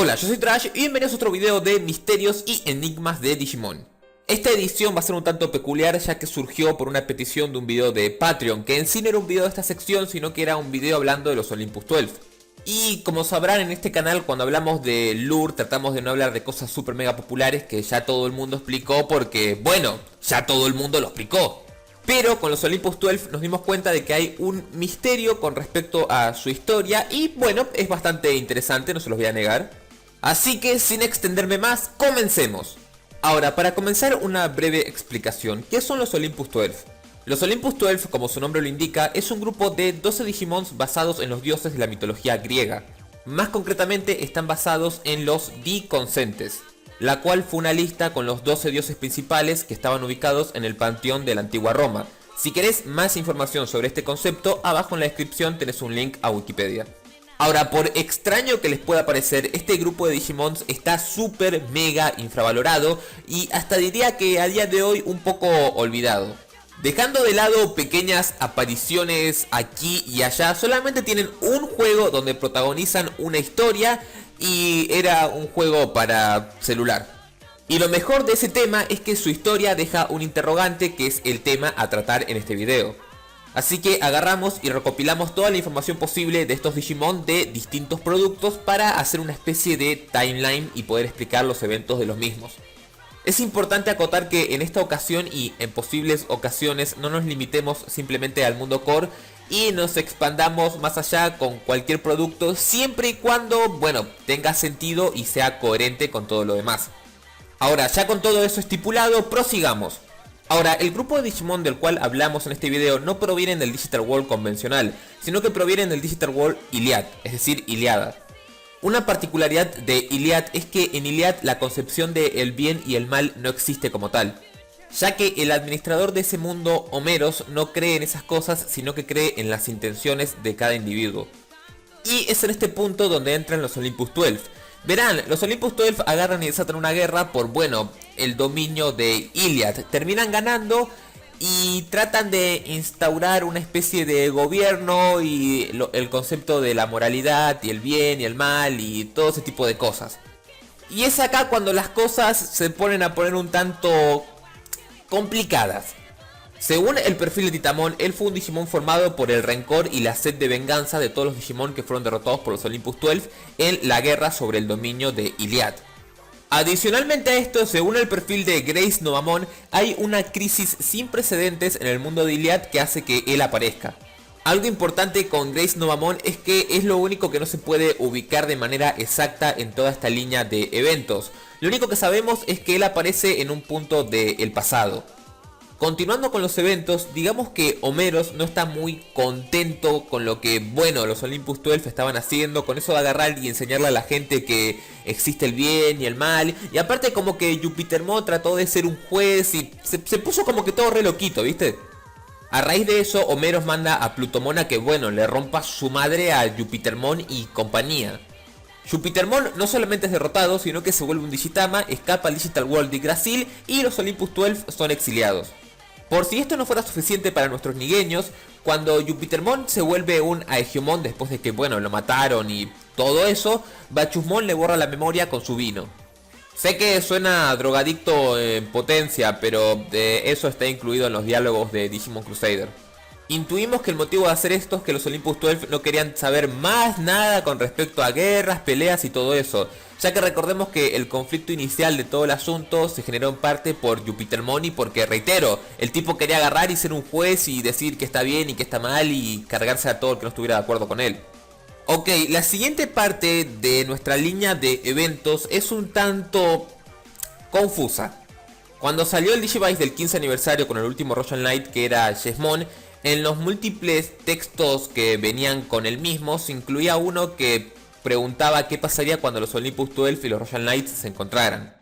Hola, yo soy Trash y bienvenidos a otro video de misterios y enigmas de Digimon. Esta edición va a ser un tanto peculiar ya que surgió por una petición de un video de Patreon, que en sí no era un video de esta sección, sino que era un video hablando de los Olympus 12. Y como sabrán, en este canal cuando hablamos de lore tratamos de no hablar de cosas super mega populares que ya todo el mundo explicó porque, bueno, ya todo el mundo lo explicó. Pero con los Olympus 12 nos dimos cuenta de que hay un misterio con respecto a su historia y bueno, es bastante interesante, no se los voy a negar. Así que sin extenderme más, comencemos. Ahora, para comenzar una breve explicación, ¿qué son los Olympus 12? Los Olympus 12, como su nombre lo indica, es un grupo de 12 Digimons basados en los dioses de la mitología griega. Más concretamente están basados en los Diconsentes, la cual fue una lista con los 12 dioses principales que estaban ubicados en el panteón de la antigua Roma. Si querés más información sobre este concepto, abajo en la descripción tenés un link a Wikipedia. Ahora, por extraño que les pueda parecer, este grupo de Digimons está súper mega infravalorado y hasta diría que a día de hoy un poco olvidado. Dejando de lado pequeñas apariciones aquí y allá, solamente tienen un juego donde protagonizan una historia y era un juego para celular. Y lo mejor de ese tema es que su historia deja un interrogante que es el tema a tratar en este video. Así que agarramos y recopilamos toda la información posible de estos Digimon de distintos productos para hacer una especie de timeline y poder explicar los eventos de los mismos. Es importante acotar que en esta ocasión y en posibles ocasiones no nos limitemos simplemente al mundo core y nos expandamos más allá con cualquier producto siempre y cuando, bueno, tenga sentido y sea coherente con todo lo demás. Ahora, ya con todo eso estipulado, prosigamos. Ahora, el grupo de Digimon del cual hablamos en este video no provienen del Digital World convencional, sino que provienen del Digital World Iliad, es decir, Ilíada. Una particularidad de Iliad es que en Iliad la concepción de el bien y el mal no existe como tal, ya que el administrador de ese mundo, Homeros, no cree en esas cosas, sino que cree en las intenciones de cada individuo. Y es en este punto donde entran los Olympus 12. Verán, los Olympus 12 agarran y desatan una guerra por, bueno, el dominio de Iliad. Terminan ganando y tratan de instaurar una especie de gobierno y el concepto de la moralidad y el bien y el mal y todo ese tipo de cosas. Y es acá cuando las cosas se ponen a poner un tanto complicadas. Según el perfil de Titamon, él fue un Digimon formado por el rencor y la sed de venganza de todos los Digimon que fueron derrotados por los Olympus 12 en la guerra sobre el dominio de Iliad. Adicionalmente a esto, según el perfil de Grace Novamon, hay una crisis sin precedentes en el mundo de Iliad que hace que él aparezca. Algo importante con Grace Novamon es que es lo único que no se puede ubicar de manera exacta en toda esta línea de eventos. Lo único que sabemos es que él aparece en un punto del pasado. Continuando con los eventos, digamos que Homeros no está muy contento con lo que, bueno, los Olympus 12 estaban haciendo, con eso de agarrar y enseñarle a la gente que existe el bien y el mal. Y aparte como que Jupitermon trató de ser un juez y se puso como que todo re loquito, ¿viste? A raíz de eso, Homeros manda a Plutomon a que, bueno, le rompa su madre a Jupitermon y compañía. Jupitermon no solamente es derrotado, sino que se vuelve un Digitama, escapa al Digital World de Yggdrasil y los Olympus 12 son exiliados. Por si esto no fuera suficiente para nuestros nigueños, cuando Jupitermon se vuelve un Aegiomon después de que, bueno, lo mataron y todo eso, Bachusmon le borra la memoria con su vino. Sé que suena drogadicto en potencia, pero eso está incluido en los diálogos de Digimon Crusader. Intuimos que el motivo de hacer esto es que los Olympus 12 no querían saber más nada con respecto a guerras, peleas y todo eso, ya que recordemos que el conflicto inicial de todo el asunto se generó en parte por Jupitermon y porque, reitero, el tipo quería agarrar y ser un juez y decir que está bien y que está mal y cargarse a todo el que no estuviera de acuerdo con él. Ok, la siguiente parte de nuestra línea de eventos es un tanto confusa. Cuando salió el Digivice del 15 aniversario con el último Royal Knight, que era Jesmon, en los múltiples textos que venían con el mismo se incluía uno que preguntaba qué pasaría cuando los Olympus 12 y los Royal Knights se encontraran.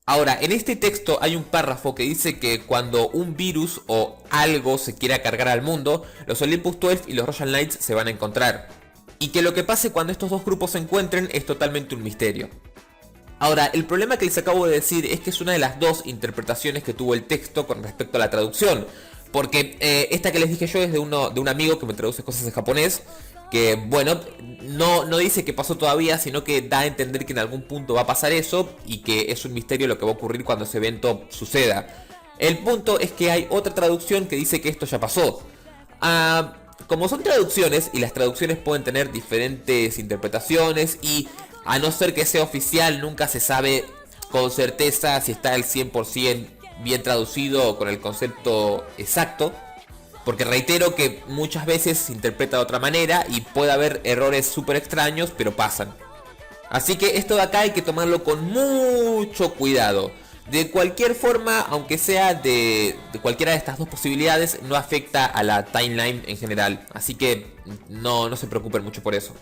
Ahora, en este texto hay un párrafo que dice que cuando un virus o algo se quiera cargar al mundo, los Olympus 12 y los Royal Knights se van a encontrar. Y que lo que pase cuando estos dos grupos se encuentren es totalmente un misterio. Ahora, el problema que les acabo de decir es que es una de las dos interpretaciones que tuvo el texto con respecto a la traducción. Porque esta que les dije yo es de un amigo que me traduce cosas en japonés, que bueno, no dice que pasó todavía, sino que da a entender que en algún punto va a pasar eso y que es un misterio lo que va a ocurrir cuando ese evento suceda. El punto es que hay otra traducción que dice que esto ya pasó. Como son traducciones y las traducciones pueden tener diferentes interpretaciones y a no ser que sea oficial nunca se sabe con certeza si está el 100% bien traducido o con el concepto exacto. Porque reitero que muchas veces se interpreta de otra manera y puede haber errores súper extraños, pero pasan. Así que esto de acá hay que tomarlo con mucho cuidado. De cualquier forma, aunque sea de cualquiera de estas dos posibilidades, no afecta a la timeline en general. Así que no se preocupen mucho por eso.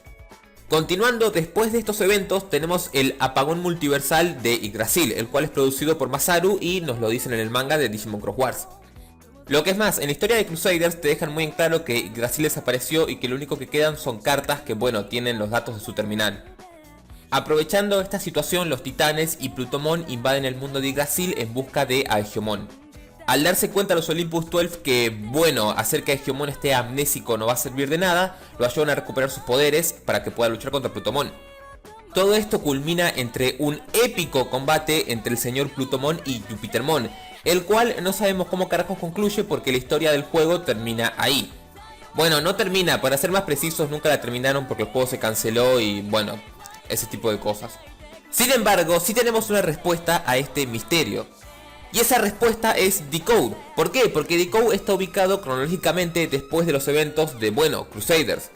Continuando, después de estos eventos tenemos el apagón multiversal de Yggdrasil, el cual es producido por Masaru y nos lo dicen en el manga de Digimon Cross Wars. Lo que es más, en la historia de Crusaders te dejan muy en claro que Yggdrasil desapareció y que lo único que quedan son cartas que bueno, tienen los datos de su terminal. Aprovechando esta situación, los titanes y Plutomon invaden el mundo de Yggdrasil en busca de Aegomon. Al darse cuenta los Olympus 12 que, bueno, hacer que Aegomon esté amnésico no va a servir de nada, lo ayudan a recuperar sus poderes para que pueda luchar contra Plutomon. Todo esto culmina entre un épico combate entre el señor Plutomon y Jupitermon, el cual no sabemos cómo carajos concluye porque la historia del juego termina ahí. Bueno, no termina, para ser más precisos nunca la terminaron porque el juego se canceló y bueno, ese tipo de cosas. Sin embargo, sí tenemos una respuesta a este misterio. Y esa respuesta es Decode. ¿Por qué? Porque Decode está ubicado cronológicamente después de los eventos de, bueno, Crusaders.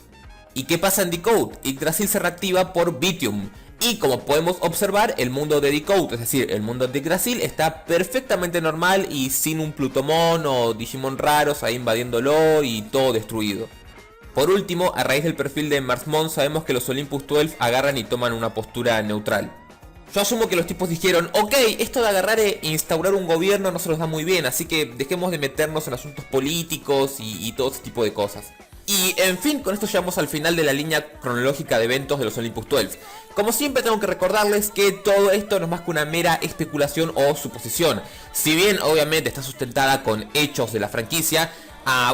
¿Y qué pasa en Decode? Yggdrasil se reactiva por Vitium. Y como podemos observar, el mundo de Decode, es decir, el mundo de Yggdrasil, está perfectamente normal y sin un Plutomon o Digimon raros ahí invadiéndolo y todo destruido. Por último, a raíz del perfil de Marsmon sabemos que los Olympus 12 agarran y toman una postura neutral. Yo asumo que los tipos dijeron, ok, esto de agarrar e instaurar un gobierno no se nos da muy bien, así que dejemos de meternos en asuntos políticos y todo ese tipo de cosas. Y en fin, con esto llegamos al final de la línea cronológica de eventos de los Olympus 12. Como siempre tengo que recordarles que todo esto no es más que una mera especulación o suposición. Si bien obviamente está sustentada con hechos de la franquicia,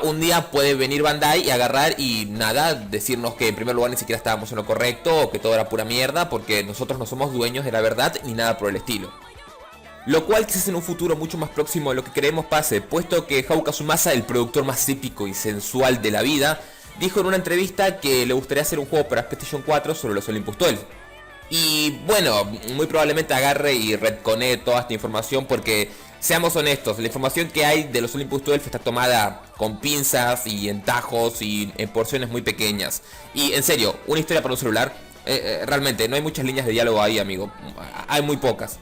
un día puede venir Bandai y agarrar y nada, decirnos que en primer lugar ni siquiera estábamos en lo correcto o que todo era pura mierda porque nosotros no somos dueños de la verdad ni nada por el estilo. Lo cual quizás en un futuro mucho más próximo de lo que creemos pase, puesto que Hao Kazumasa, el productor más épico y sensual de la vida, dijo en una entrevista que le gustaría hacer un juego para PlayStation 4 sobre los Olympus 12. Y bueno, muy probablemente agarre y retcone toda esta información porque, seamos honestos, la información que hay de los Olympus 12 está tomada con pinzas y en tajos y en porciones muy pequeñas. Y en serio, una historia para un celular, realmente no hay muchas líneas de diálogo ahí, amigo, hay muy pocas.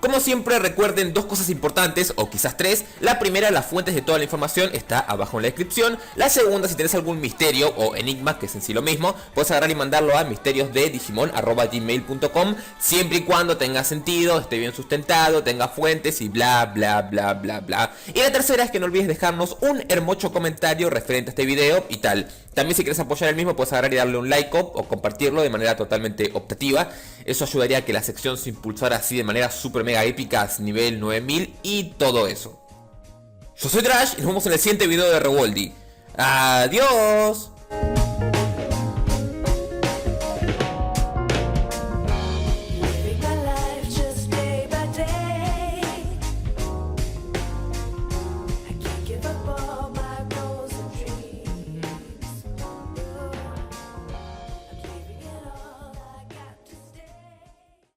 Como siempre, recuerden dos cosas importantes, o quizás tres. La primera, las fuentes de toda la información está abajo en la descripción. La segunda, si tenés algún misterio o enigma, que es en sí lo mismo, puedes agarrar y mandarlo a misteriosdedigimon@gmail.com, siempre y cuando tenga sentido, esté bien sustentado, tenga fuentes y bla bla bla bla bla. Y la tercera es que no olvides dejarnos un hermoso comentario referente a este video y tal. También si quieres apoyar el mismo puedes agarrar y darle un like o compartirlo de manera totalmente optativa. Eso ayudaría a que la sección se impulsara así de manera super mega épica, nivel 9000 y todo eso. Yo soy Trash y nos vemos en el siguiente video de Rewoldy. ¡Adiós!